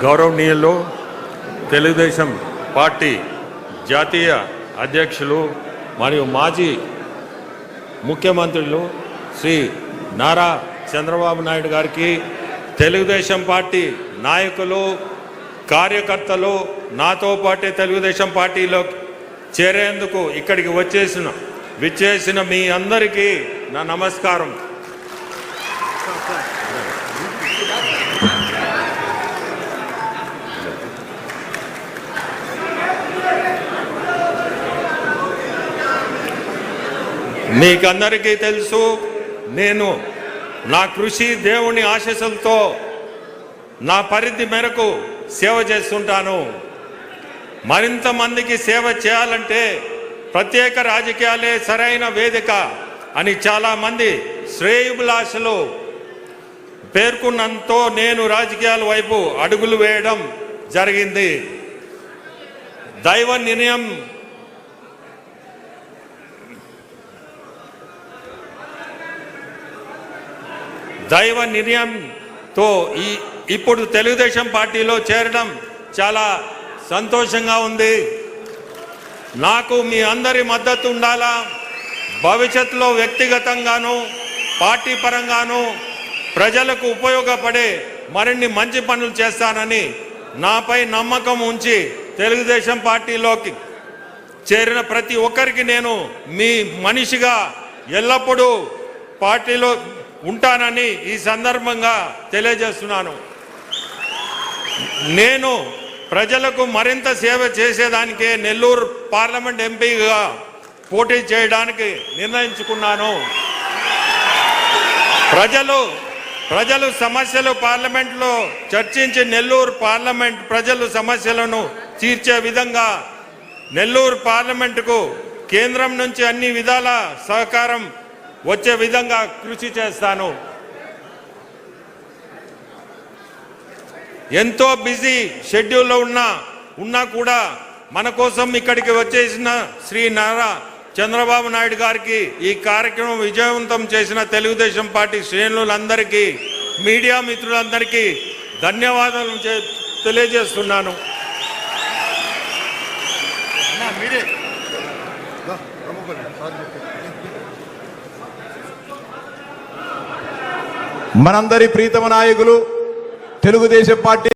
గౌరవనీయులు తెలుగుదేశం పార్టీ జాతీయ అధ్యక్షులు మరియు మాజీ ముఖ్యమంత్రులు శ్రీ నారా చంద్రబాబు నాయుడు గారికి తెలుగుదేశం పార్టీ నాయకులు కార్యకర్తలు నాతో పాటే తెలుగుదేశం పార్టీలో చేరేందుకు ఇక్కడికి విచ్చేసిన మీ అందరికీ నా నమస్కారం. మీకందరికీ తెలుసు, నేను నా కృషి దేవుని ఆశీస్సులతో నా పరిధి మేరకు సేవ చేస్తుంటాను. మరింత మందికి సేవ చేయాలంటే ప్రత్యేక రాజకీయాలే సరైన వేదిక అని చాలామంది శ్రేయోభిలాషులు పేర్కొన్నంతో నేను రాజకీయాల వైపు అడుగులు వేయడం జరిగింది. దైవ నిర్ణయంతో ఇప్పుడు తెలుగుదేశం పార్టీలో చేరడం చాలా సంతోషంగా ఉంది. నాకు మీ అందరి మద్దతు ఉండాలా. భవిష్యత్తులో వ్యక్తిగతంగాను పార్టీ పరంగాను ప్రజలకు ఉపయోగపడే మరిన్ని మంచి పనులు చేస్తానని నాపై నమ్మకం ఉంచి తెలుగుదేశం పార్టీలోకి చేరిన ప్రతి ఒక్కరికి నేను మీ మనిషిగా ఎల్లప్పుడూ పార్టీలో ఉంటానని ఈ సందర్భంగా తెలియజేస్తున్నాను. నేను ప్రజలకు మరింత సేవ చేసేదానికే నెల్లూరు పార్లమెంట్ ఎంపీగా పోటీ చేయడానికి నిర్ణయించుకున్నాను. ప్రజలు సమస్యలు పార్లమెంట్లో చర్చించి నెల్లూరు పార్లమెంట్ ప్రజలు సమస్యలను తీర్చే విధంగా నెల్లూరు పార్లమెంటుకు కేంద్రం నుంచి అన్ని విధాల సహకారం వచ్చే విధంగా కృషి చేస్తాను. ఎంతో బిజీ షెడ్యూల్లో ఉన్నా కూడా మన కోసం ఇక్కడికి వచ్చేసిన శ్రీ నారా చంద్రబాబు నాయుడు గారికి ఈ కార్యక్రమం విజయవంతం చేసిన తెలుగుదేశం పార్టీ శ్రేణులందరికీ మీడియా మిత్రులందరికీ ధన్యవాదాలు తెలియజేస్తున్నాను. మనందరి ప్రీతమ నాయకులు తెలుగుదేశం పార్టీ